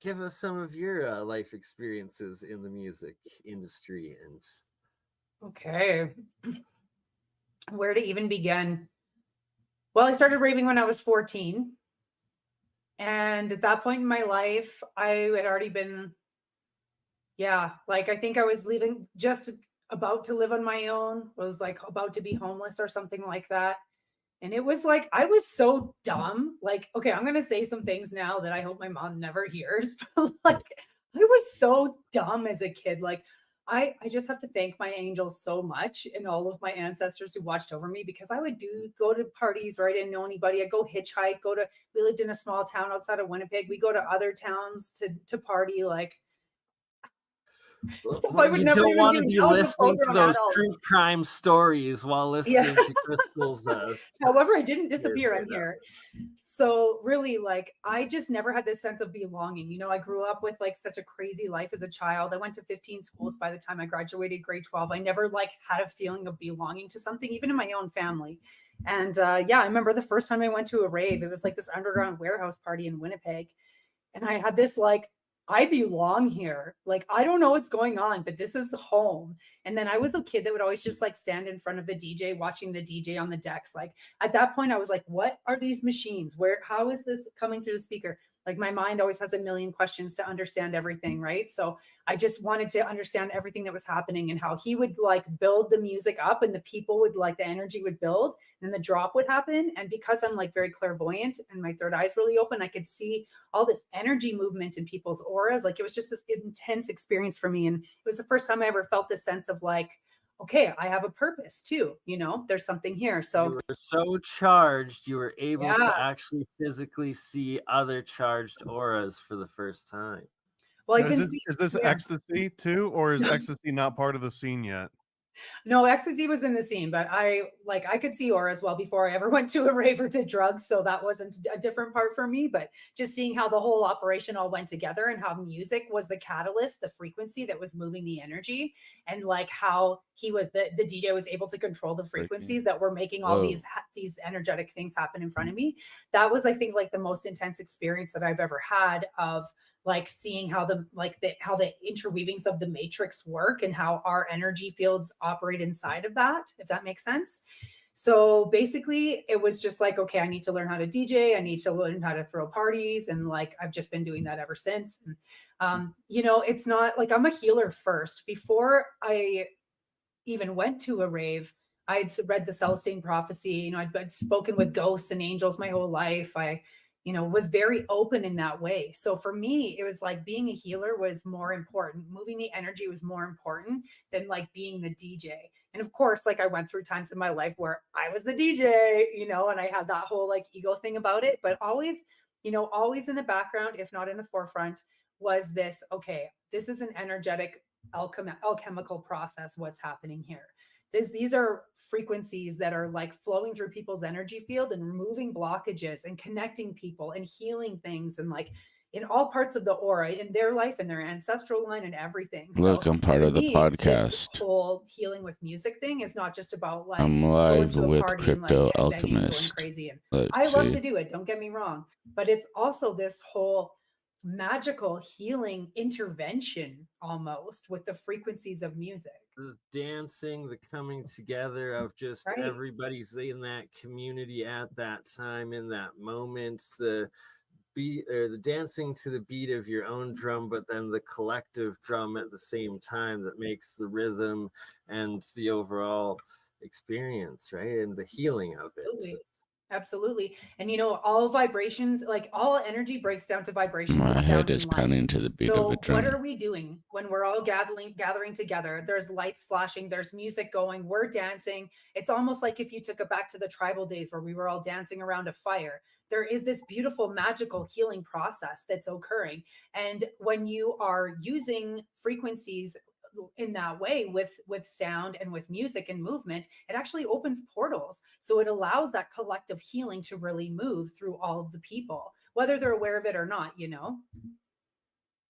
give us some of your life experiences in the music industry. And Okay. Where to even begin? Well, I started raving when I was 14. And at that point in my life, I had already been, yeah, like I think I was leaving, just about to live on my own, was like about to be homeless or something like that. And it was like, I was so dumb. Like, okay, I'm going to say some things now that I hope my mom never hears. But like, I was so dumb as a kid. Like, I just have to thank my angels so much and all of my ancestors who watched over me, because I would go to parties where I didn't know anybody. I'd go hitchhike, we lived in a small town outside of Winnipeg. We go to other towns to party, like stuff I well, would you never don't even want do to be now as a full listening to grown those adult. true crime stories while Yeah. listening to Crystal's. However, I didn't disappear. stories I'm right here. So really, like, I just never had this sense of belonging. I grew up with like such a crazy life as a child. I went to 15 schools by the time I graduated grade 12. I never like had a feeling of belonging to something, even in my own family. And yeah, I remember the first time I went to a rave. It was like this underground warehouse party in Winnipeg. And I had this like, I belong here. Like, I don't know what's going on, but this is home. And then I was a kid that would always just like stand in front of the DJ, watching the DJ on the decks. Like at that point, I was like, what are these machines? How is this coming through the speaker? Like my mind always has a million questions to understand everything, right? So I just wanted to understand everything that was happening and how he would like build the music up and the people would like the energy would build and then the drop would happen. And because I'm like very clairvoyant and my third eye's really open, I could see all this energy movement in people's auras. Like it was just this intense experience for me. And it was the first time I ever felt this sense of like, okay, I have a purpose too. There's something here. You So were so charged, you were able yeah. to actually physically see other charged auras for the first time. Well, I've Now, been seeing, is this yeah. ecstasy too, or is ecstasy not part of the scene yet? No, ecstasy was in the scene, but I could see auras well before I ever went to a rave or did drugs. So that wasn't a different part for me, but just seeing how the whole operation all went together and how music was the catalyst, the frequency that was moving the energy, and like how the DJ was able to control the frequencies that were making all these energetic things happen in front of me. That was, I think, like the most intense experience that I've ever had of like seeing how the interweavings of the matrix work and how our energy fields operate inside of that, if that makes sense. So basically it was just like, okay, I need to learn how to DJ. I need to learn how to throw parties. And like, I've just been doing that ever since. It's not like I'm a healer first. Before I even went to a rave, I'd read the Celestine prophecy. I'd spoken with ghosts and angels my whole life. I was very open in that way. So for me, it was like being a healer was more important. Moving the energy was more important than like being the DJ. And of course, like I went through times in my life where I was the DJ, and I had that whole like ego thing about it, but always in the background, if not in the forefront, was this, okay, this is an energetic alchemical process. What's happening here? These are frequencies that are like flowing through people's energy field and removing blockages and connecting people and healing things and like in all parts of the aura in their life and their ancestral line and everything. Look, I'm part of the podcast. This whole healing with music thing is not just about like I'm live with Crypto Alchemist. Crazy. And I love to do it. Don't get me wrong, but it's also this whole magical healing intervention almost with the frequencies of music. The dancing, the coming together of just everybody's in that community at that time, in that moment, the beat or the dancing to the beat of your own drum, but then the collective drum at the same time that makes the rhythm and the overall experience, right? And the healing of it. Absolutely. And all vibrations, like all energy breaks down to vibrations. My head is pounding to the beat of a drum. What are we doing when we're all gathering together? There's lights flashing, there's music going, we're dancing. It's almost like if you took it back to the tribal days where we were all dancing around a fire. There is this beautiful, magical healing process that's occurring. And when you are using frequencies in that way with sound and with music and movement, it actually opens portals. So it allows that collective healing to really move through all of the people, whether they're aware of it or not,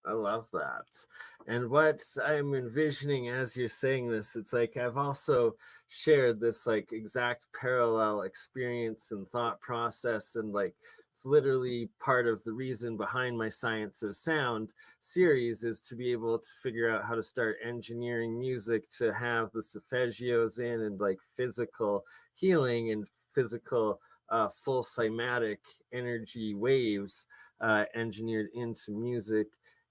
I love that. And what I'm envisioning as you're saying this, it's like I've also shared this like exact parallel experience and thought process and like it's literally part of the reason behind my Science of Sound series, is to be able to figure out how to start engineering music to have the solfeggios in, and like physical healing and physical full cymatic energy waves engineered into music,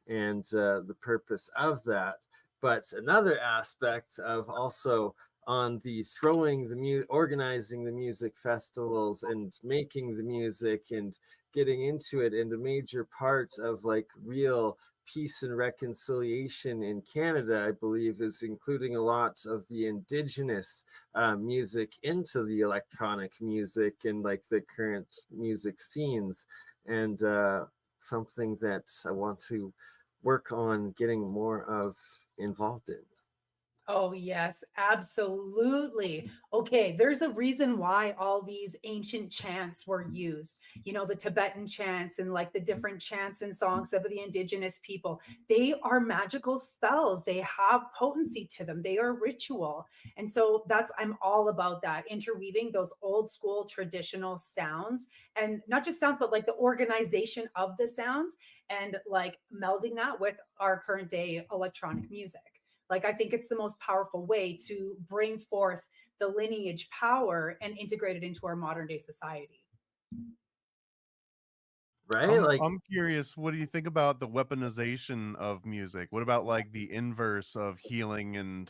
and the purpose of that. But another aspect of also on the throwing the organizing the music festivals and making the music and getting into it, and a major part of like real peace and reconciliation in Canada, I believe, is including a lot of the indigenous music into the electronic music and like the current music scenes, and something that I want to work on getting more of involved in. Oh, yes, absolutely. Okay, there's a reason why all these ancient chants were used. You know, the Tibetan chants and like the different chants and songs of the indigenous people. They are magical spells. They have potency to them. They are ritual. And so I'm all about that, interweaving those old school traditional sounds, and not just sounds, but like the organization of the sounds, and like melding that with our current day electronic music. Like, I think it's the most powerful way to bring forth the lineage power and integrate it into our modern day society. Right? I'm curious, what do you think about the weaponization of music? What about like the inverse of healing and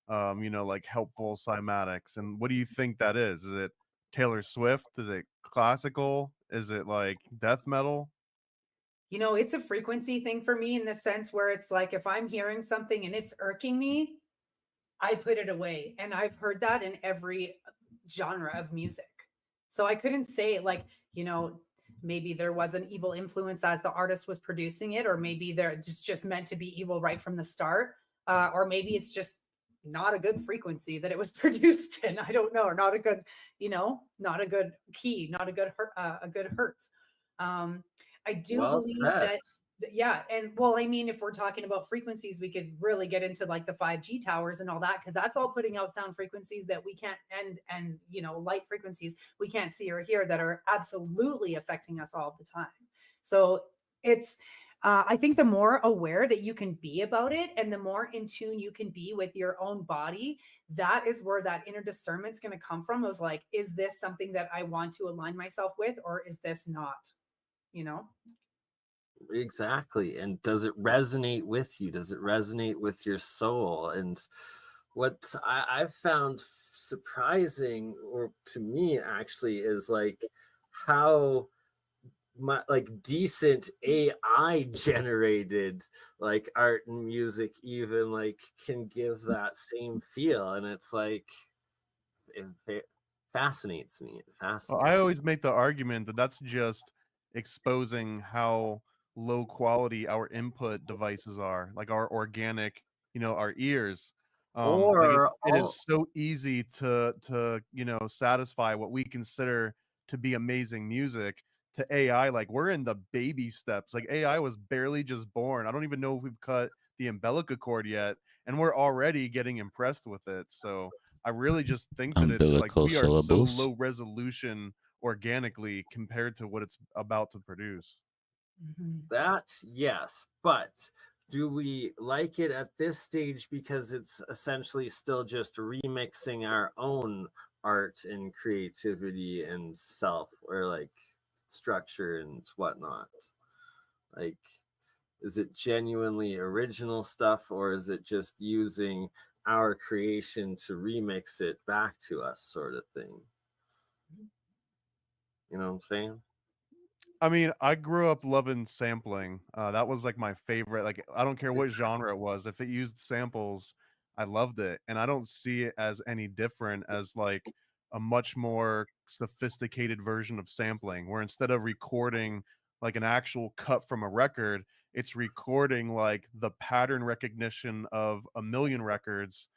like helpful cymatics? And what do you think that is? Is it Taylor Swift? Is it classical? Is it like death metal? You know, it's a frequency thing for me, in the sense where it's like, if I'm hearing something and it's irking me, I put it away. And I've heard that in every genre of music. So I couldn't say like, you know, maybe there was an evil influence as the artist was producing it, or maybe they're just meant to be evil right from the start, or maybe it's just not a good frequency that it was produced in. I don't know, or not a good, not a good key, not a good a good hertz. I do believe that, yeah. And well, I mean, if we're talking about frequencies, we could really get into like the 5G towers and all that, because that's all putting out sound frequencies that we can't, and light frequencies we can't see or hear, that are absolutely affecting us all the time. So it's I think the more aware that you can be about it, and the more in tune you can be with your own body, that is where that inner discernment's going to come from, of like, is this something that I want to align myself with, or is this not? Exactly. And does it resonate with you? Does it resonate with your soul? And what I've found surprising, or to me actually, is like how like decent AI generated like art and music even like can give that same feel. And it's like, it fascinates me. Well, I always make the argument that that's just exposing how low quality our input devices are, like our organic, our ears. It is so easy to satisfy what we consider to be amazing music to AI. Like, we're in the baby steps. Like, AI was barely just born. I don't even know if we've cut the umbilical cord yet, and we're already getting impressed with it. So I really just think that it's like we are so low resolution organically compared to what it's about to produce. That, yes, but do we like it at this stage because it's essentially still just remixing our own art and creativity and self, or like structure and whatnot? Like, is it genuinely original stuff, or is it just using our creation to remix it back to us, sort of thing? You know what I'm saying? I mean, I grew up loving sampling. That was like my favorite. Like, I don't care what genre it was. If it used samples, I loved it. And I don't see it as any different as like a much more sophisticated version of sampling, where instead of recording like an actual cut from a record, it's recording like the pattern recognition of a million records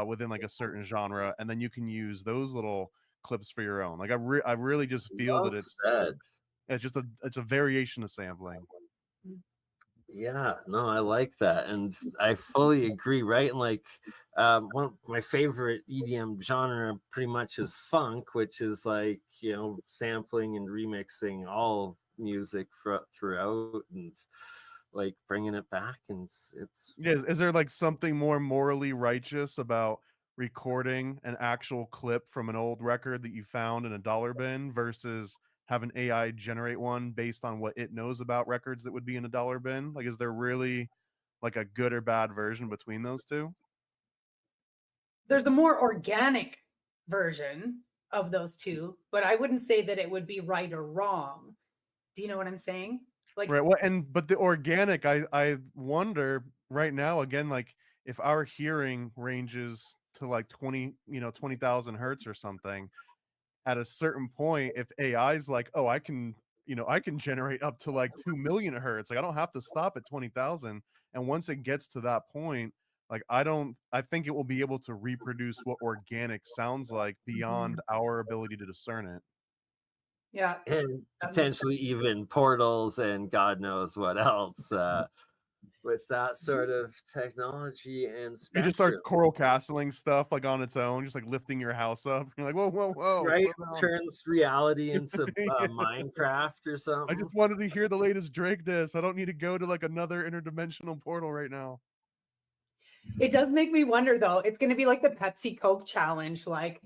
within like a certain genre. And then you can use those little clips for your own. Like, I really just feel that it's just it's a variation of sampling. Yeah, no, I like that, and I fully agree, right? And like, one of my favorite EDM genre pretty much is funk, which is like, sampling and remixing all music throughout, and like bringing it back, and it's Yeah, is there like something more morally righteous about recording an actual clip from an old record that you found in a dollar bin versus have an AI generate one based on what it knows about records that would be in a dollar bin? Like, is there really like a good or bad version between those two? There's a more organic version of those two, but I wouldn't say that it would be right or wrong. Do you know what I'm saying? Like, Right. Well, but the organic, I wonder right now again, like if our hearing ranges to like 20,000 hertz or something, at a certain point, if AI is like, oh, I can generate up to like 2 million hertz. Like I don't have to stop at 20,000. And once it gets to that point, like I think it will be able to reproduce what organic sounds like beyond our ability to discern it. yeah, and that makes sense. potentially even portals and God knows what else, with that sort of technology and You just start spectrum. coral castling stuff like on its own, just like lifting your house up. You're like, whoa, whoa, whoa, Right? slow down. Turns reality into Yeah. Minecraft or I something. just wanted to hear the latest Drake diss. I don't need to go to like another interdimensional portal right now. It does make me wonder though. It's going to be like the Pepsi Coke challenge. Like,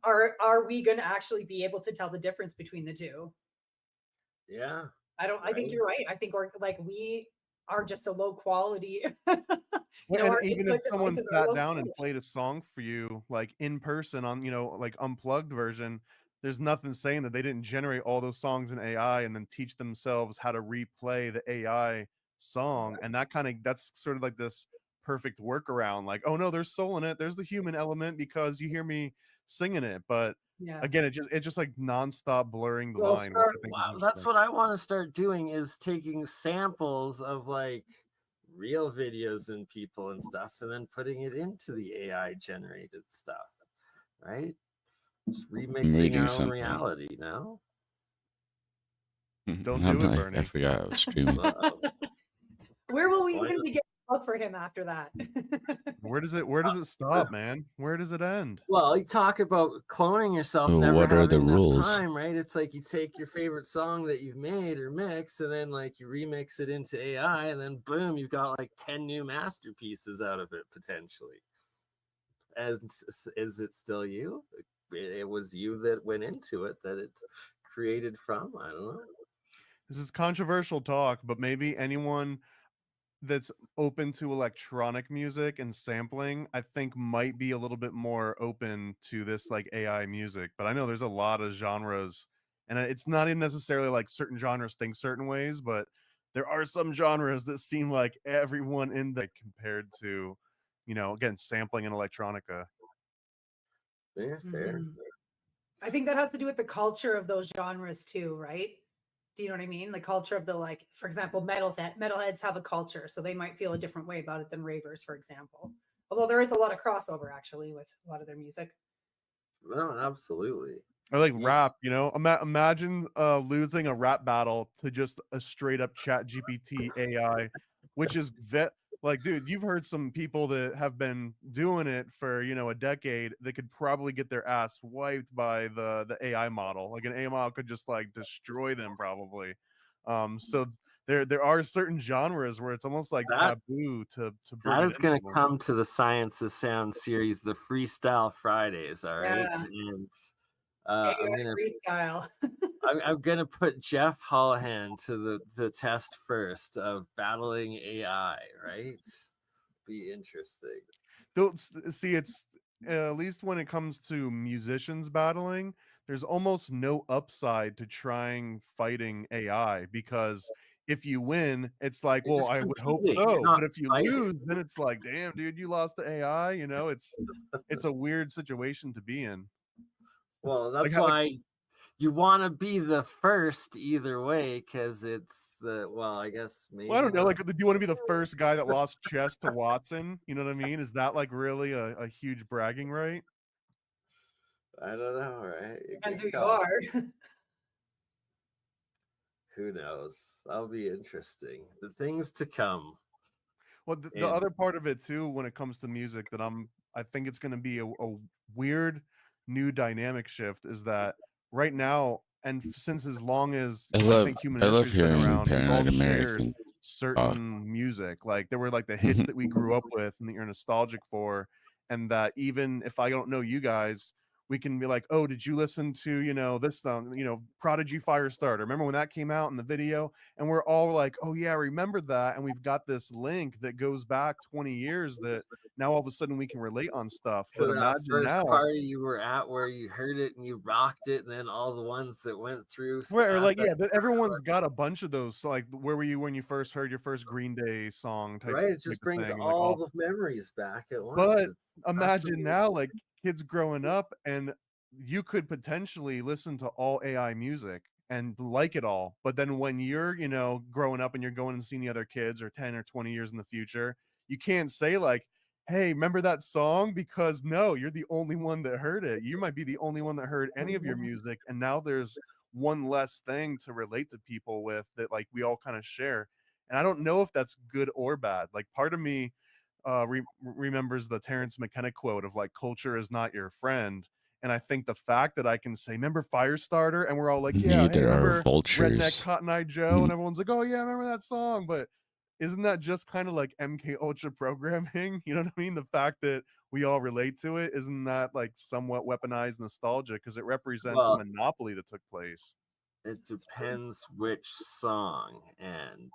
are we going to actually be able to tell the difference between the two? Yeah. I think Right. you're right. I think we are just a low quality. Well, and Our even if input someone devices are sat low down and quality. played a song for you, like in person on, like unplugged version, there's nothing saying that they didn't generate all those songs in AI and then teach themselves how to replay the AI song. And that's sort of like this perfect workaround. Like, oh no, there's soul in it. There's the human element because you hear me singing it. But Yeah. again, it's just like nonstop blurring the Well, line, which I think is wow, that's interesting. what I want to start doing, is taking samples of like real videos and people and stuff and then putting it into the AI generated stuff, right? Just I'm remixing reading our own something. reality now. Don't do it, I Bernie. forgot I was streaming. Where will we Why even not? begin to look for him after that? Where does it stop, man? Where does it end? Well, you talk about cloning yourself, never What are the having enough rules? time, right? It's like you take your favorite song that you've made or mix, and then like you remix it into AI, and then boom, you've got like 10 new masterpieces out of it potentially. Is it still you? It was you that went into it, that it created from. I don't know. This is controversial talk, but maybe anyone that's open to electronic music and sampling, I think might be a little bit more open to this like AI music. But I know there's a lot of genres, and it's not even necessarily like certain genres think certain ways, but there are some genres that seem like everyone in there compared to, again, sampling and electronica. Yeah, fair. Mhm. I think that has to do with the culture of those genres too, right? Do you know what I mean? The culture of like, for example, metalheads have a culture, so they might feel a different way about it than ravers, for example. Although there is a lot of crossover actually with a lot of their music. No, absolutely. Or like Yes. rap, imagine losing a rap battle to just a straight up chat GPT AI, which is like, dude, you've heard some people that have been doing it for, a decade that could probably get their ass wiped by the AI model. Like an AI model could just like destroy them probably. So there are certain genres where it's almost like That taboo to bring That it is going to into. come to the Science of Sound series, the Freestyle Fridays. All right, Yeah, and AI freestyle. I'm gonna put Jeff Holohan to the test first of battling AI. Right, be interesting. See, it's at least when it comes to musicians battling, there's almost no upside to trying fighting AI because if you win, it's like, You're well, just I would hope competing. You're so. not But if you fighting. lose, then it's like, damn, dude, you lost to AI. It's a weird situation to be in. Well, Like that's how, like, why you want to be the first either way, because it's I guess well, I maybe don't know. not. Like, do you want to be the first guy that lost chess to Watson? You know what I mean? Is that like really a huge bragging right? I don't know, right? Depends Good who you call. are. Who knows? That'll be interesting. The things to come. Well, the other part of it too, when it comes to music, that I think it's going to be a weird new dynamic shift, is that right now, and since as long as I think human history's been around, we've all shared certain music. Like there were like the hits that we grew up with and that you're nostalgic for, and that even if I don't know you guys, we can be like, oh, did you listen to, this song, Prodigy Firestarter? Remember when that came out in the video? And we're all like, oh yeah, I remember that. And we've got this link that goes back 20 years that now all of a sudden we can relate on stuff. So but that first party you were at where you heard it and you rocked it, and then all the ones that went through. Where like, yeah, everyone's got a bunch of those. So like, where were you when you first heard your first Green Day song? Right, it just brings all the memories back at once. But imagine now, like, kids growing up, and you could potentially listen to all AI music and like it all. But then when you're, growing up and you're going and seeing the other kids or 10 or 20 years in the future, you can't say like, hey, remember that song? Because no, you're the only one that heard it. You might be the only one that heard any of your music. And now there's one less thing to relate to people with that like we all kind of share. And I don't know if that's good or bad. Like part of me remembers the Terrence McKenna quote of like, culture is not your friend. And I think the fact that I can say, remember Firestarter? And we're all like, yeah, hey, remember Redneck Cotton Eye Joe? And everyone's like, oh yeah, I remember that song. But isn't that just kind of like MK Ultra programming? You know what I mean? The fact that we all relate to it, isn't that like somewhat weaponized nostalgia? Because it represents a monopoly that took place. It depends which song and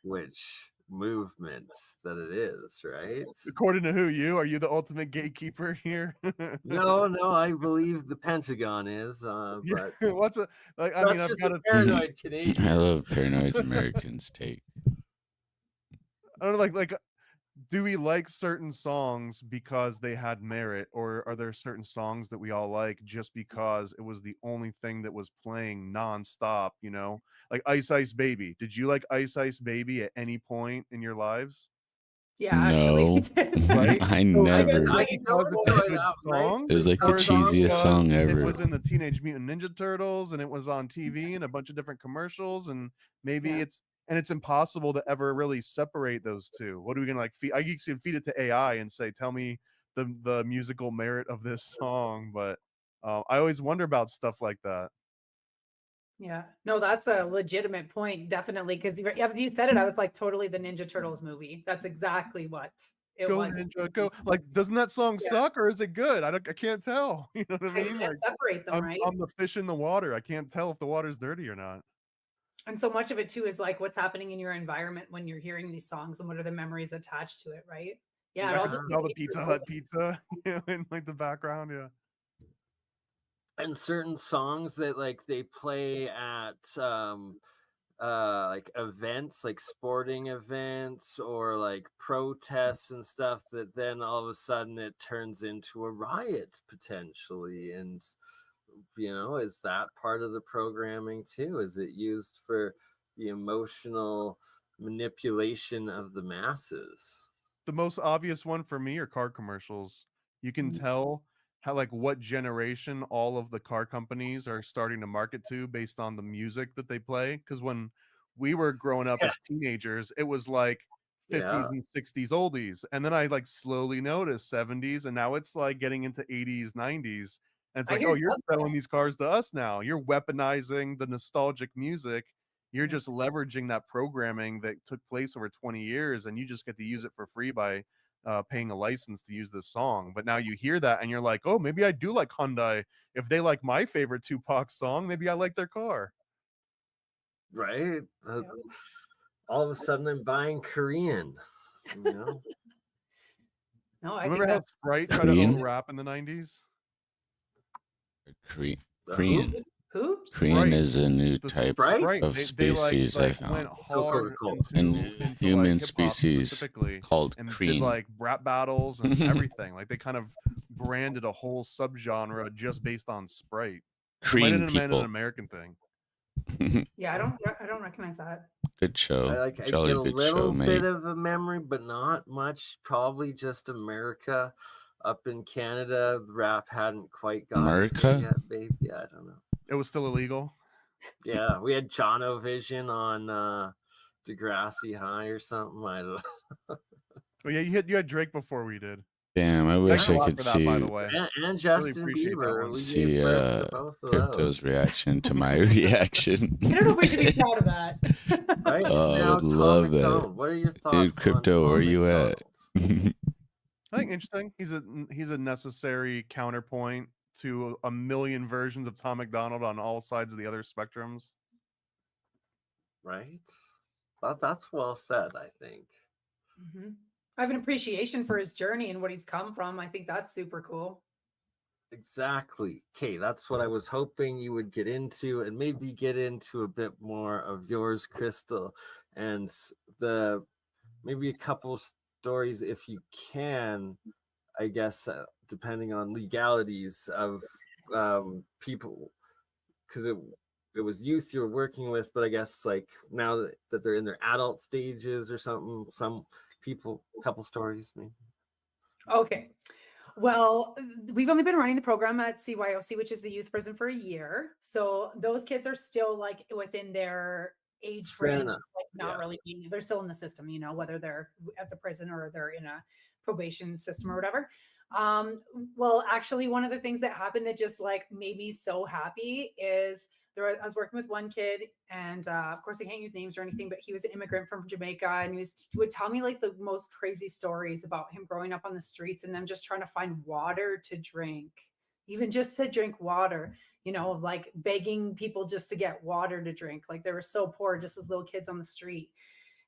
which movement that it is, right? According to who? Are you the ultimate gatekeeper here? No, I believe the Pentagon is. But what's a like? I mean, I've got a paranoid Canadian. I love paranoid Americans take. I don't know, like, do we like certain songs because they had merit, or are there certain songs that we all like just because it was the only thing that was playing nonstop? Like Ice Ice Baby. Did you like Ice Ice Baby at any point in your lives? Yeah, actually, right? I never. It was like the cheesiest song ever. It was in the Teenage Mutant Ninja Turtles, and it was on TV and a bunch of different commercials, and maybe it's impossible to ever really separate those two. What are we gonna like feed? I can feed it to AI and say, tell me the musical merit of this song, but I always wonder about stuff like that. Yeah, no, that's a legitimate point, definitely. Because as you said it, I was like, totally the Ninja Turtles movie. That's exactly what it was. Ninja, go! Like, doesn't that song suck, or is it good? I can't tell. You know what I mean? You can't separate them, right? I'm the fish in the water. I can't tell if the water's dirty or not. And so much of it too is like what's happening in your environment when you're hearing these songs, and what are the memories attached to it, right? Yeah, it all just all the Pizza Hut pizza, in like the background, yeah. And certain songs that like they play at like events, like sporting events or like protests and stuff, that then all of a sudden it turns into a riot potentially. And is that part of the programming too? Is it used for the emotional manipulation of the masses? The most obvious one for me are car commercials. You can tell how, like, what generation all of the car companies are starting to market to based on the music that they play. Because when we were growing up as teenagers, it was like 50s and 60s oldies. And then I like slowly noticed 70s, and now it's like getting into 80s, 90s. And it's like, oh, you're selling these cars to us now. You're weaponizing the nostalgic music. You're just leveraging that programming that took place over 20 years, and you just get to use it for free by paying a license to use this song. But now you hear that and you're like, oh, maybe I do like Hyundai. If they like my favorite Tupac song, maybe I like their car. Right? All of a sudden I'm buying Korean, No, I remember how Sprite tried to own rap in the 90s? Korean. Who? Korean is a new type of species I found. And human species called Korean. Did like rap battles and everything. Like they kind of branded a whole subgenre just based on Sprite. Korean people. An American thing. Yeah, I don't recognize that. Good show. I get a little bit of a memory, but not much. Probably just America. Up in Canada, rap hadn't quite gotten America yet, baby. I don't know. It was still illegal. Yeah, we had Jono Vision on Degrassi High or something. I don't know. Oh yeah, you had Drake before we did. Damn, I wish I could see. By the way. And Justin really Bieber. We see gave birth to both of Crypto's those. reaction to my reaction. I don't know if we should be proud of that. Right? Oh, Now, I would love that. McDonald, what are your thoughts, dude? Crypto, where you at? I think interesting. He's a necessary counterpoint to a million versions of Tom McDonald on all sides of the other spectrums. Right? That's well said, I think. Mm-hmm. I have an appreciation for his journey and what he's come from. I think that's super cool. Exactly. Okay, that's what I was hoping you would get into, and maybe get into a bit more of yours, Crystal, and maybe a couple stories if you can, I guess, depending on legalities of people, because it was youth you were working with, but I guess like now that they're in their adult stages or something, some people, a couple stories maybe. Okay. Well, we've only been running the program at CYOC, which is the youth prison, for a year. So those kids are still like within their age range, like not really being, they're still in the system, you know, whether they're at the prison or they're in a probation system or whatever. Well, actually, one of the things that happened that just like made me so happy is I was working with one kid, and of course I can't use names or anything, but he was an immigrant from Jamaica, and he would tell me like the most crazy stories about him growing up on the streets and them just trying to find water to drink, even just to drink water, you know, like begging people just to get water to drink. Like they were so poor, just as little kids on the street.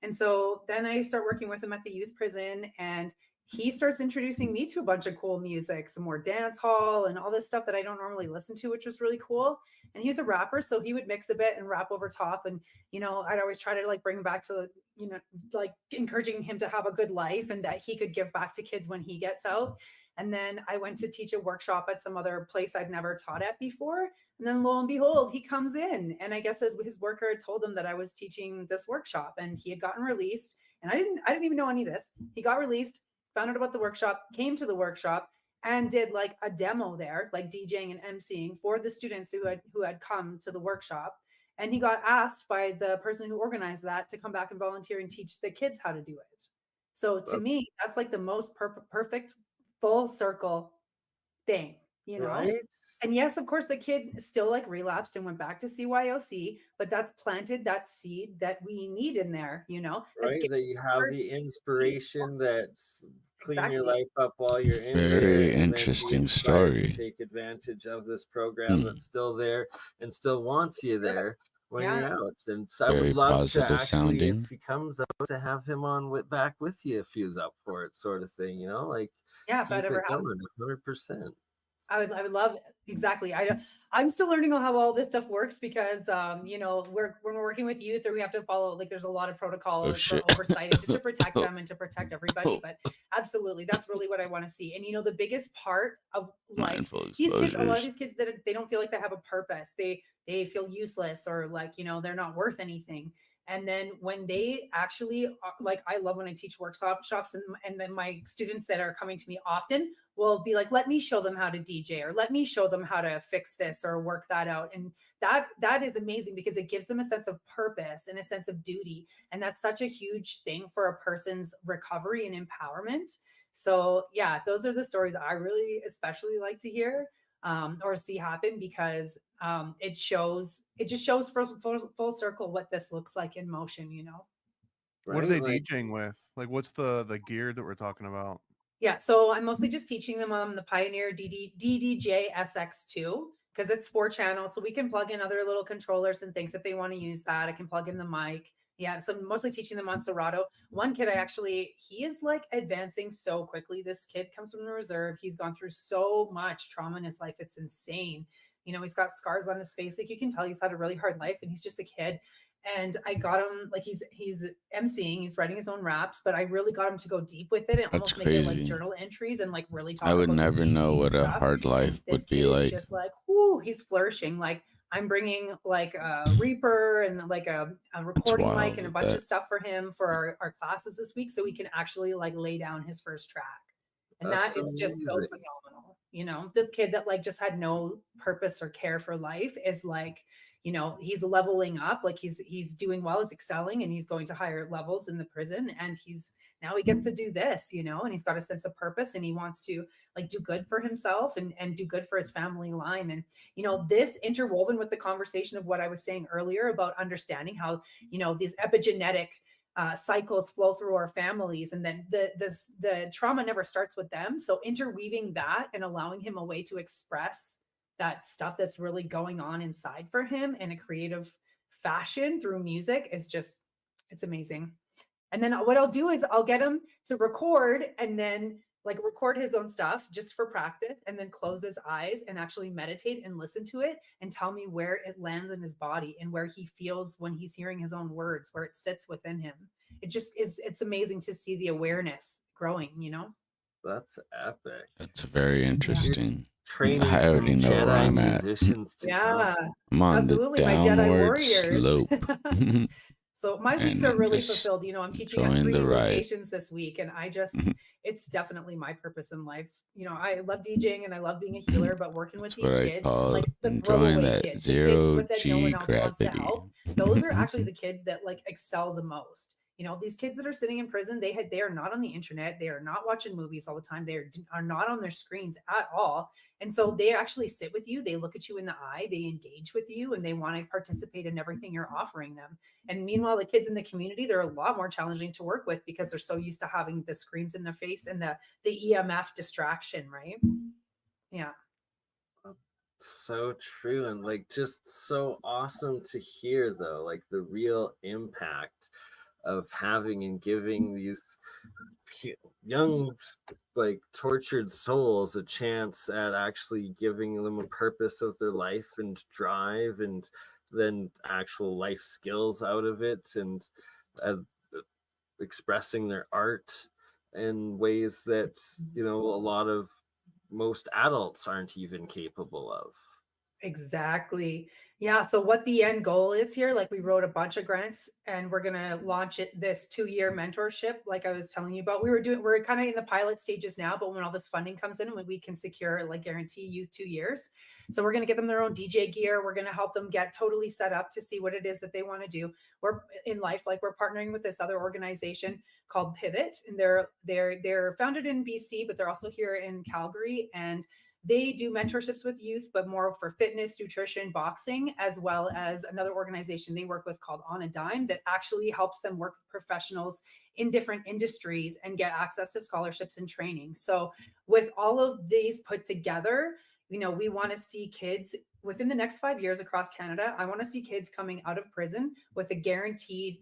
And so then I start working with him at the youth prison, and he starts introducing me to a bunch of cool music, some more dance hall and all this stuff that I don't normally listen to, which was really cool. And he was a rapper, so he would mix a bit and rap over top. And, you know, I'd always try to like bring him back to, you know, like encouraging him to have a good life and that he could give back to kids when he gets out. And then I went to teach a workshop at some other place I'd never taught at before. And then lo and behold, he comes in. And I guess his worker had told him that I was teaching this workshop, and he had gotten released. And I didn't even know any of this. He got released, found out about the workshop, came to the workshop, and did like a demo there, like DJing and emceeing for the students who had come to the workshop. And he got asked by the person who organized that to come back and volunteer and teach the kids how to do it. So to me, that's like the most perfect full circle thing, you know? Right? And yes, of course, the kid still like relapsed and went back to CYOC, but that's planted that seed that we need in there, you know? Right, that you have the inspiration that's clean your life up while you're in there. Very interesting story. To take advantage of this program that's still there and still wants you there when you're out. And so I would love to actually, if he comes up, to have him on back with you if he was up for it, sort of thing, you know, like if that ever happened. 100%. I would love it. Exactly. I'm still learning how all this stuff works because, you know, when we're working with youth, or we have to follow, like, there's a lot of protocol for oversight just to protect them and to protect everybody. But absolutely, that's really what I want to see. And, you know, the biggest part of like these kids, a lot of these kids that they don't feel like they have a purpose. They feel useless, or like, you know, they're not worth anything. And then when they actually like, I love when I teach workshops, and then my students that are coming to me often will be like, let me show them how to DJ, or let me show them how to fix this or work that out. And that is amazing because it gives them a sense of purpose and a sense of duty. And that's such a huge thing for a person's recovery and empowerment. So yeah, those are the stories I really especially like to hear or see happen, because it just shows full circle what this looks like in motion, you know? Right? What are they DJing with? Like, what's the gear that we're talking about? Yeah, so I'm mostly just teaching them on the Pioneer DDJ SX2, because it's 4 channels, so we can plug in other little controllers and things if they want to use that. I can plug in the mic. Yeah, so I'm mostly teaching them on Serato. One kid, he is like advancing so quickly. This kid comes from the reserve. He's gone through so much trauma in his life. It's insane. You know, he's got scars on his face. Like, you can tell he's had a really hard life, and he's just a kid. And I got him, like, he's emceeing, he's writing his own raps, but I really got him to go deep with it and almost make it like journal entries and like really talk. I would never know what a hard life would be like. Just like, whoo, he's flourishing. Like, I'm bringing like a Reaper and like a recording mic and a bunch of stuff for him for our classes this week, so we can actually like lay down his first track. And that is just so phenomenal. You know, this kid that like just had no purpose or care for life is like, you know, he's leveling up, like he's doing well, he's excelling, and he's going to higher levels in the prison, and now he gets to do this, you know, and he's got a sense of purpose, and he wants to like do good for himself and do good for his family line. And, you know, this interwoven with the conversation of what I was saying earlier about understanding how, you know, these epigenetic cycles flow through our families, and then the trauma never starts with them. So interweaving that and allowing him a way to express that stuff that's really going on inside for him in a creative fashion through music is just, it's amazing. And then what I'll do is I'll get him to record, and then like record his own stuff just for practice, and then close his eyes and actually meditate and listen to it and tell me where it lands in his body and where he feels when he's hearing his own words, where it sits within him. It just is, it's amazing to see the awareness growing, you know? That's epic. That's very interesting. Training I already know where I'm at. Yeah, I'm on absolutely. the My Jedi warriors. slope. So my weeks are really fulfilled. You know, I'm teaching at 3 locations this week, and I just, it's definitely my purpose in life. You know, I love DJing and I love being a healer, but working with these kids, like the throwaway kids, the kids that no one else wants to help, those are actually the kids that like excel the most. You know, these kids that are sitting in prison, they are not on the internet. They are not watching movies all the time. They are not on their screens at all. And so they actually sit with you. They look at you in the eye. They engage with you, and they want to participate in everything you're offering them. And meanwhile, the kids in the community, they're a lot more challenging to work with because they're so used to having the screens in their face and the EMF distraction, right? Yeah. So true. And like, just so awesome to hear though, like the real impact of having and giving these young, like tortured souls a chance at actually giving them a purpose of their life and drive, and then actual life skills out of it, and expressing their art in ways that, you know, a lot of most adults aren't even capable of. Exactly. Yeah. So what the end goal is here, like we wrote a bunch of grants, and we're going to launch it this 2-year mentorship. Like I was telling you about, we're kind of in the pilot stages now, but when all this funding comes in, we can secure, like guarantee you 2 years. So we're going to get them their own DJ gear. We're going to help them get totally set up to see what it is that they want to do. We're in life, like we're partnering with this other organization called Pivot, and they're founded in BC, but they're also here in Calgary, and they do mentorships with youth, but more for fitness, nutrition, boxing, as well as another organization they work with called On a Dime that actually helps them work with professionals in different industries and get access to scholarships and training. So with all of these put together, you know, we want to see kids within the next 5 years across Canada. I want to see kids coming out of prison with a guaranteed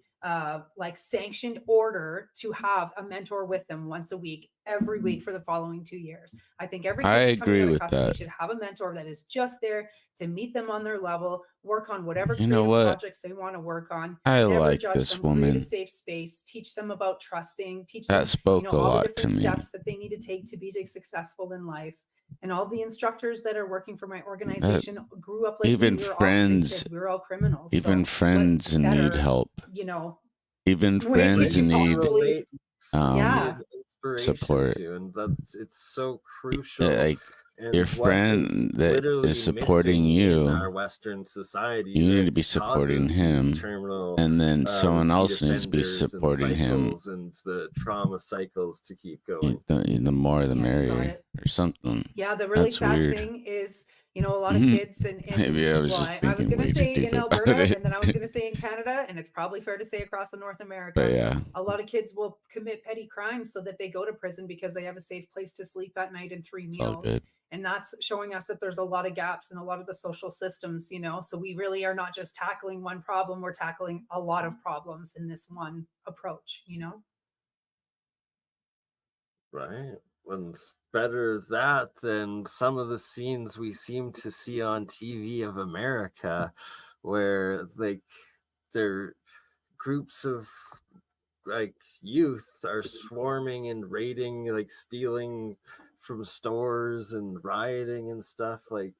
like sanctioned order to have a mentor with them once a week, every week for the following 2 years. I think every kid coming out of custody should have a mentor that is just there to meet them on their level, work on whatever projects they want to work on. I like this woman. Create a safe space, teach them about trusting, teach that them, spoke you know, a all lot the different to me. steps that they need to take to be successful in life. And all the instructors that are working for my organization grew up like even friends. We were all criminals. Even friends need help. You know, even friends need support. And it's so crucial. Like your friend that is supporting you, in our Western society, you need to be supporting him, and then someone else needs to be supporting him, and the trauma cycles to keep going. The more the merrier, or something. Yeah, the really sad thing is, you know, a lot of kids maybe I was just thinking, I was going to say in Alberta, and then I was going to say in Canada, and it's probably fair to say across the North America. But yeah, a lot of kids will commit petty crimes so that they go to prison because they have a safe place to sleep at night and 3 meals. And that's showing us that there's a lot of gaps in a lot of the social systems, you know. So we really are not just tackling one problem, we're tackling a lot of problems in this one approach, you know. Right. And better that than some of the scenes we seem to see on TV of America, where like their groups of like youth are swarming and raiding, like stealing from stores and rioting and stuff. Like,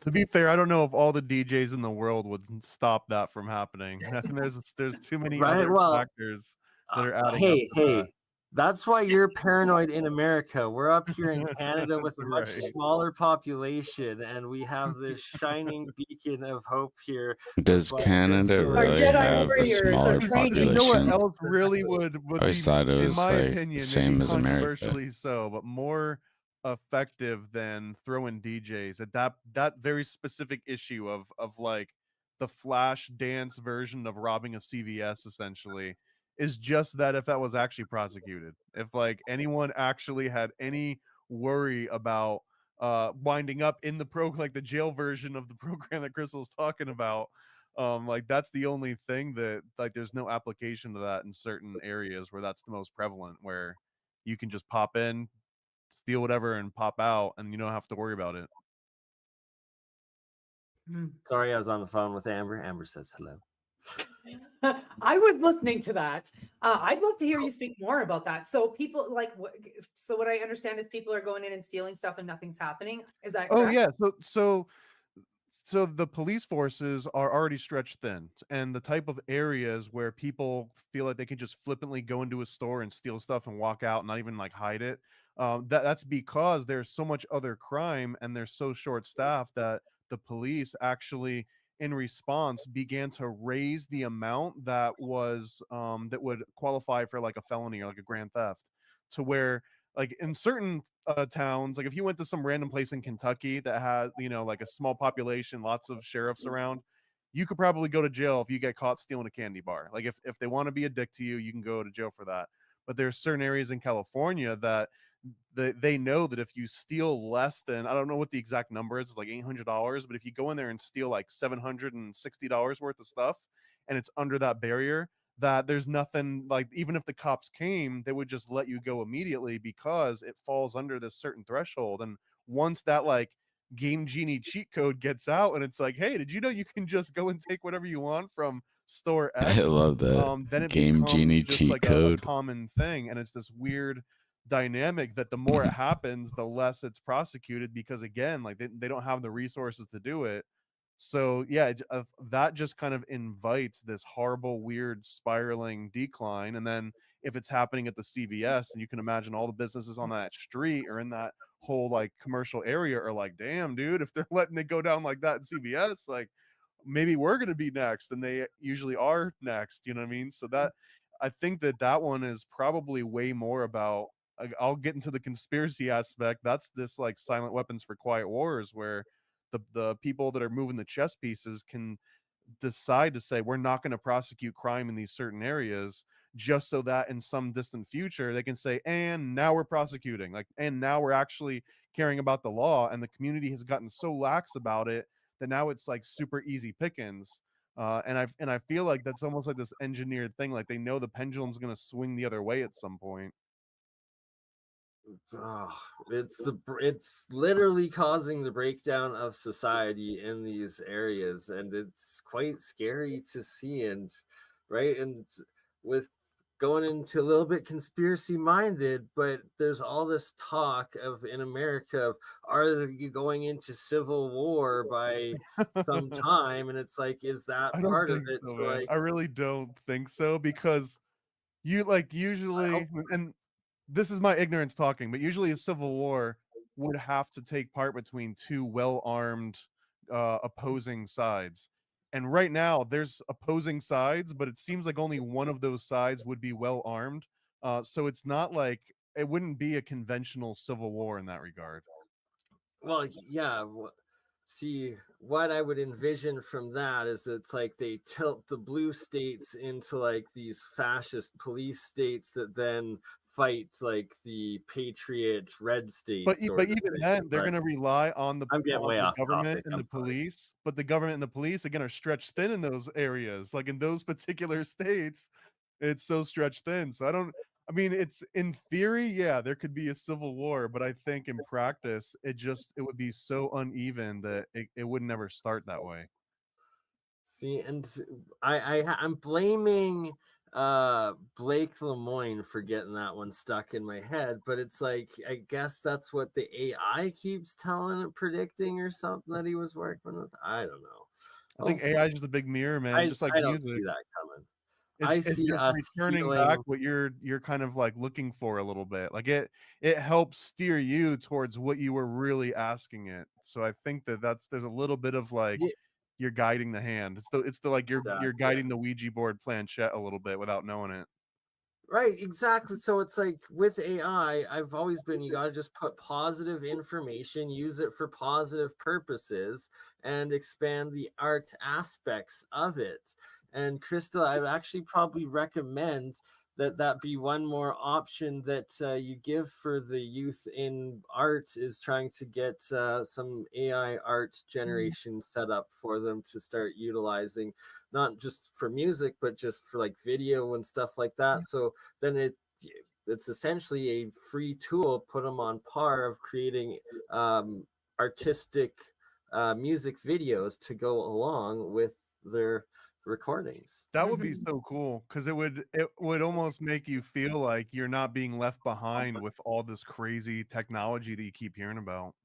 to be fair, I don't know if all the DJs in the world would stop that from happening. There's too many other factors that are adding up. That's why you're paranoid in America. We're up here in Canada with a much smaller population, and we have this shining beacon of hope here. Does Canada really have a smaller population? You know what else really would I always thought it was, in my opinion, same as America. So, but more effective than throwing DJs at that very specific issue of like the flash dance version of robbing a CVS, essentially, is just that if that was actually prosecuted, if like anyone actually had any worry about winding up in the like the jail version of the program that Crystal's talking about, like that's the only thing that like there's no application to that in certain areas where that's the most prevalent, where you can just pop in, steal whatever, and pop out, and you don't have to worry about it. Sorry, I was on the phone with Amber. Amber says hello. I was listening to that. I'd love to hear you speak more about that. So people like, so what I understand is people are going in and stealing stuff and nothing's happening. Is that correct? Oh yeah. So the police forces are already stretched thin, and the type of areas where people feel like they can just flippantly go into a store and steal stuff and walk out, and not even like hide it. That's because there's so much other crime and they're so short-staffed that the police actually, in response, began to raise the amount that was that would qualify for like a felony or like a grand theft, to where like in certain towns, like if you went to some random place in Kentucky that had, you know, like a small population, lots of sheriffs around, you could probably go to jail if you get caught stealing a candy bar. Like if they want to be a dick to you, you can go to jail for that. But there's certain areas in California that they know that if you steal less than, I don't know what the exact number is, like $800, but if you go in there and steal like $760 worth of stuff and it's under that barrier, that there's nothing, like even if the cops came, they would just let you go immediately because it falls under this certain threshold. And once that like Game Genie cheat code gets out and it's like, hey, did you know you can just go and take whatever you want from store X? I love that. Then it Game Genie cheat like code. A common thing, and it's this weird dynamic that the more it happens, the less it's prosecuted, because again, like they don't have the resources to do it. So yeah, that just kind of invites this horrible, weird, spiraling decline. And then if it's happening at the CVS, and you can imagine all the businesses on that street or in that whole like commercial area are like, damn, dude, if they're letting it go down like that in CVS, like maybe we're gonna be next, and they usually are next. You know what I mean? So that, I think that one is probably way more about. I'll get into the conspiracy aspect. That's this like silent weapons for quiet wars, where the people that are moving the chess pieces can decide to say, we're not going to prosecute crime in these certain areas, just so that in some distant future they can say, and now we're prosecuting, like, and now we're actually caring about the law. And the community has gotten so lax about it that now it's like super easy pickings. And I feel like that's almost like this engineered thing. Like they know the pendulum's going to swing the other way at some point. Oh, it's literally causing the breakdown of society in these areas, and it's quite scary to see. And right, and with going into a little bit conspiracy minded, but there's all this talk of in America of, are you going into civil war by some time? And it's like, is that part of it? So, like, I really don't think so, because you like usually, and this is my ignorance talking, but usually a civil war would have to take part between two well-armed opposing sides. And right now there's opposing sides, but it seems like only one of those sides would be well-armed. So it's not like, it wouldn't be a conventional civil war in that regard. Well, yeah. See, what I would envision from that is it's like they tilt the blue states into like these fascist police states that then fight like the patriot red states. But even then, they're going to rely on the government and the police. But the government and the police, again, are stretched thin in those areas. Like in those particular states, it's so stretched thin. So I mean, it's in theory, yeah, there could be a civil war, but I think in practice, it would be so uneven that it would never start that way. See, and I'm blaming Blake Lemoine for getting that one stuck in my head, but it's like, I guess that's what the AI keeps telling it, predicting or something that he was working with. I don't know. I think AI is just a big mirror, man. Just like music. Don't see that coming. It's see just us returning back what you're kind of like looking for a little bit. Like it helps steer you towards what you were really asking it. So I think there's a little bit of like you're guiding the hand. It's the like you're guiding the Ouija board planchette a little bit without knowing it. Right, exactly. So it's like with AI, I've always been, you got to just put positive information, use it for positive purposes, and expand the art aspects of it. And Crystal, I would actually probably recommend that be one more option that you give for the youth in art, is trying to get some AI art generation set up for them to start utilizing, not just for music, but just for like video and stuff like that. So then it's essentially a free tool, put them on par of creating artistic music videos to go along with their recordings. That would be so cool, because it would almost make you feel like you're not being left behind with all this crazy technology that you keep hearing about.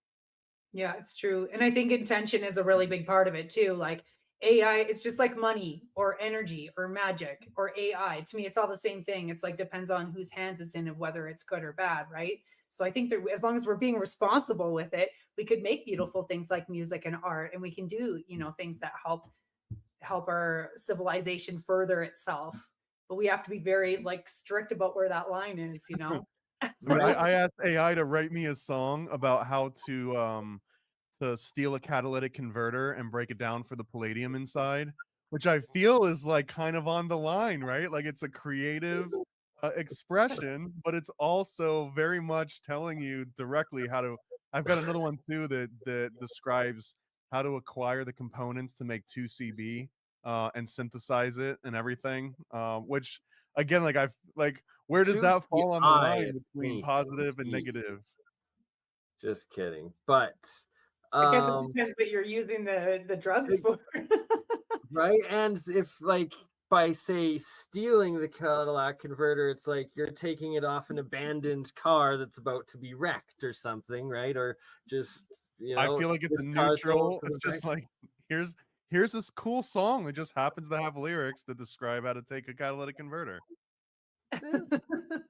Yeah, it's true. And I think intention is a really big part of it too. Like AI, it's just like money or energy or magic or AI. To me, it's all the same thing. It's like depends on whose hands it's in of whether it's good or bad, right? So I think that as long as we're being responsible with it, we could make beautiful things like music and art, and we can do, things that help our civilization further itself. But we have to be very like strict about where that line is, Right? I asked AI to write me a song about how to steal a catalytic converter and break it down for the palladium inside, which I feel is like kind of on the line, right? Like it's a creative expression, but it's also very much telling you directly how to. I've got another one too that describes how to acquire the components to make 2CB and synthesize it and everything. Which again, where does that fall on the line between positive and negative? Just kidding, but I guess it depends what you're using the drugs for. Right, and if like by say stealing the catalytic converter, it's like you're taking it off an abandoned car that's about to be wrecked or something, right? Or just I feel like it's a neutral. It's just like here's this cool song that just happens to have lyrics that describe how to take a catalytic converter.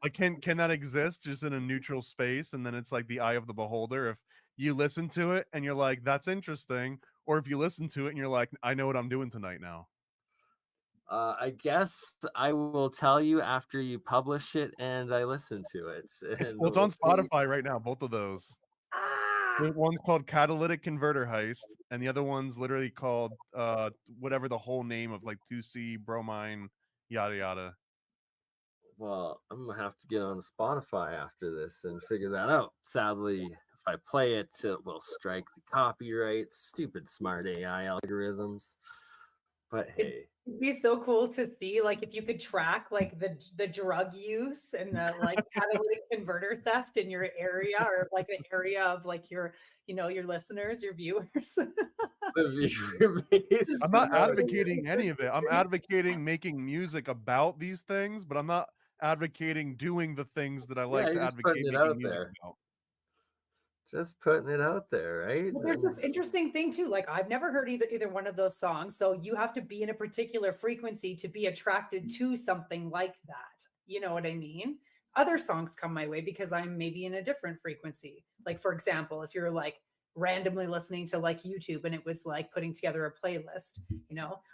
Like can that exist just in a neutral space, and then it's like the eye of the beholder if you listen to it and you're like, that's interesting, or if you listen to it and you're like, I know what I'm doing tonight now. I guess I will tell you after you publish it and I listen to it. Well, it's on Spotify right now, both of those. One's called Catalytic Converter Heist, and the other one's literally called whatever the whole name of like 2C bromine yada yada. Well, I'm gonna have to get on Spotify after this and figure that out. Sadly, if I play it, it will strike the copyright. Stupid smart AI algorithms. But hey, it'd be so cool to see, like, if you could track like the drug use and the like catalytic converter theft in your area, or like the area of like your listeners, your viewers. I'm not advocating any of it. I'm advocating making music about these things, but I'm not advocating doing the things that I like to advocate making music about. Just putting it out there, right? Well, there's this interesting thing too. Like I've never heard either one of those songs. So you have to be in a particular frequency to be attracted to something like that. You know what I mean? Other songs come my way because I'm maybe in a different frequency. Like for example, if you're like randomly listening to like YouTube and it was like putting together a playlist,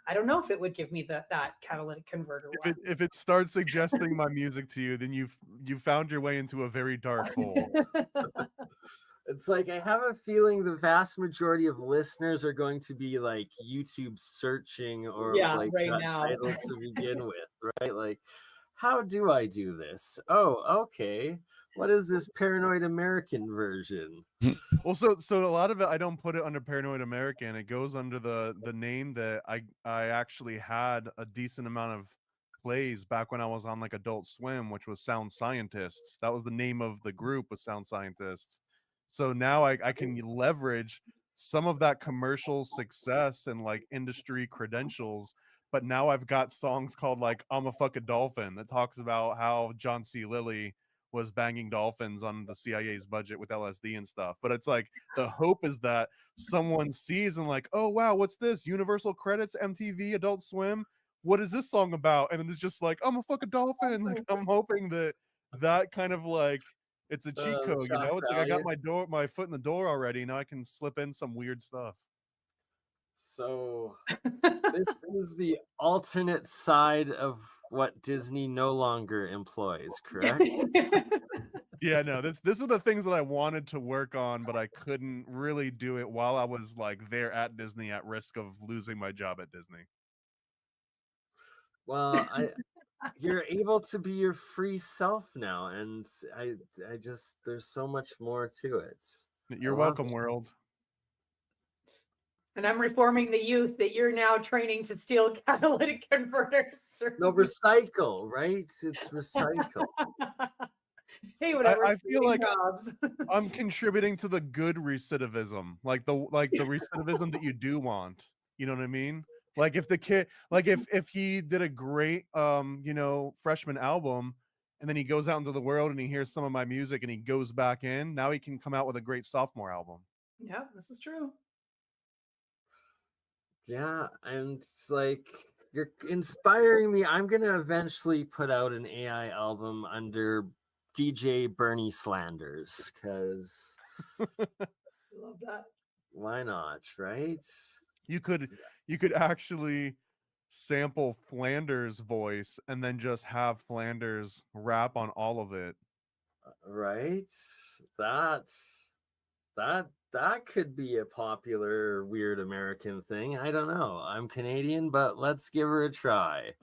I don't know if it would give me that catalytic converter. If it starts suggesting my music to you, then you've found your way into a very dark hole. It's like I have a feeling the vast majority of listeners are going to be like YouTube searching or like right that now. title to begin with, right? Like, how do I do this? Oh, okay. What is this Paranoid American version? Well, so a lot of it I don't put it under Paranoid American. It goes under the name that I actually had a decent amount of plays back when I was on like Adult Swim, which was Sound Scientists. That was the name of the group, was Sound Scientists. So now I can leverage some of that commercial success and like industry credentials, but now I've got songs called like I'm a Fuck a Dolphin that talks about how John C. Lilly was banging dolphins on the CIA's budget with LSD and stuff. But it's like the hope is that someone sees and like, oh wow, what's this? Universal Credits, MTV, Adult Swim. what is this song about? And then it's just like, I'm a fucking dolphin. Like, I'm hoping that kind of like, it's a cheat code, you know? It's like, I got my foot in the door already. Now I can slip in some weird stuff. So this is the alternate side of what Disney no longer employs, correct? Yeah, no, this are the things that I wanted to work on, but I couldn't really do it while I was like there at Disney at risk of losing my job at Disney. Well, you're able to be your free self now, and I just, there's so much more to it. You're welcome, world. And I'm reforming the youth that you're now training to steal catalytic converters. No, recycle, right? It's recycle. Hey, whatever. I feel like I'm contributing to the good recidivism, like the recidivism that you do want. You know what I mean? Like if the kid, like if he did a great you know, freshman album, and then he goes out into the world and he hears some of my music and he goes back in, now he can come out with a great sophomore album. Yeah, this is true. Yeah, and it's like, you're inspiring me. I'm gonna eventually put out an AI album under DJ Bernie Slanders, because love that. Why not, right? You could actually sample Flanders' voice and then just have Flanders rap on all of it. Right? That could be a popular weird American thing. I don't know. I'm Canadian, but let's give her a try.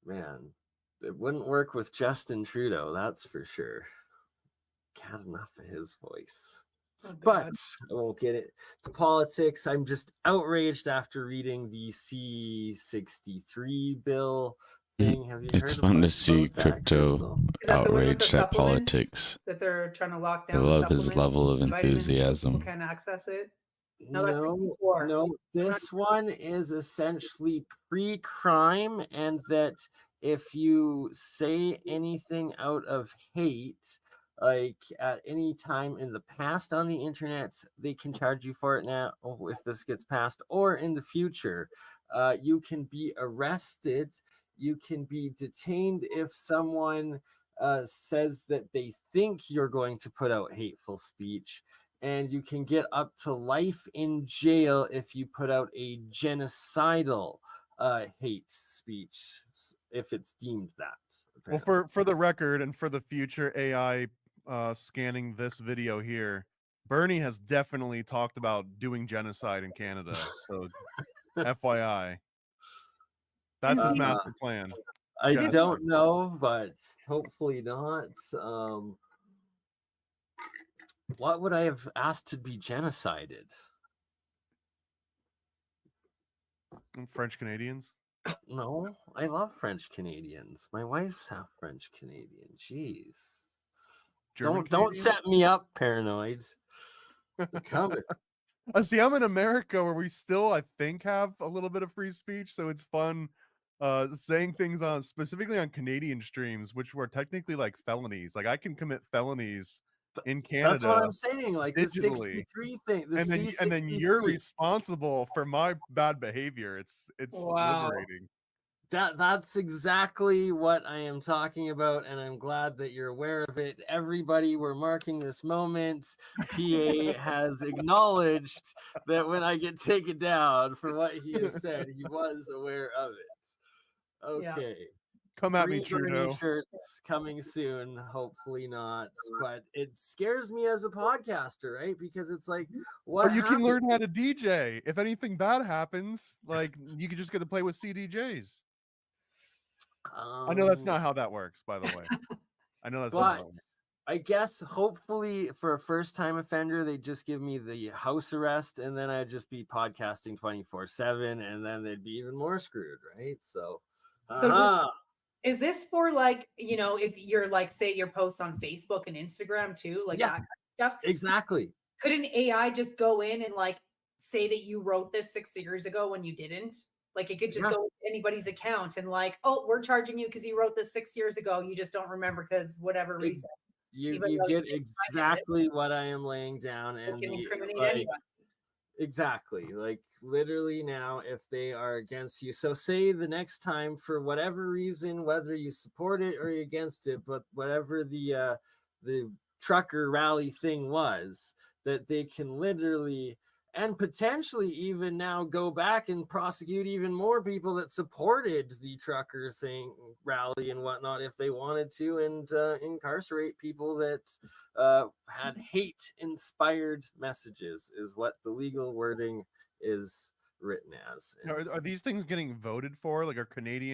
Man, it wouldn't work with Justin Trudeau, that's for sure. Can't enough of his voice. Oh, but I won't get it to politics. I'm just outraged after reading the C-63 bill thing. Have you It's fun to see crypto outraged at politics. That they're trying to lock down. I love his level of enthusiasm. Can't access it. No, this one is essentially pre-crime, and that if you say anything out of hate, like at any time in the past on the internet, they can charge you for it now if this gets passed, or in the future. You can be arrested, you can be detained if someone says that they think you're going to put out hateful speech, and you can get up to life in jail if you put out a genocidal hate speech, if it's deemed that. Apparently. Well, for the record and for the future AI scanning this video here, Bernie has definitely talked about doing genocide in Canada. So FYI, that's his master plan. I don't know, but hopefully not. What would I have asked to be genocided? French Canadians? No, I love French Canadians. My wife's half French Canadian. Jeez. Don't set me up, paranoids. Coming. See, I'm in America where we still, I think, have a little bit of free speech, so it's fun saying things on specifically on Canadian streams, which were technically like felonies. Like I can commit felonies in Canada. That's what I'm saying. Like digitally. The 63 thing, and then you're responsible for my bad behavior. It's liberating. That's exactly what I am talking about, and I'm glad that you're aware of it. Everybody, we're marking this moment. PA has acknowledged that when I get taken down for what he has said, he was aware of it. Okay. Yeah. Come at me, Trudeau. Shirts coming soon, hopefully not. But it scares me as a podcaster, right? Because it's like, what? But you can learn how to DJ. If anything bad happens, like you can just get to play with CDJs. I know that's not how that works, by the way. I know that's not. But I guess hopefully for a first-time offender, they just give me the house arrest, and then I'd just be podcasting 24/7, and then they'd be even more screwed, right? So is this for like, you know, if you're like, say your posts on Facebook and Instagram too, like that kind of stuff? Exactly. Could an AI just go in and like say that you wrote this 6 years ago when you didn't? Like it could just go to anybody's account and like, oh, we're charging you because you wrote this 6 years ago. You just don't remember because whatever reason. You get exactly what I am laying down, and can incriminate anyone. Exactly. Like literally now, if they are against you, so say the next time for whatever reason, whether you support it or you're against it, but whatever the trucker rally thing was, that they can literally and potentially even now go back and prosecute even more people that supported the trucker thing rally and whatnot if they wanted to, and incarcerate people that had hate inspired messages is what the legal wording is written as. Are these things getting voted for? Like, are Canadian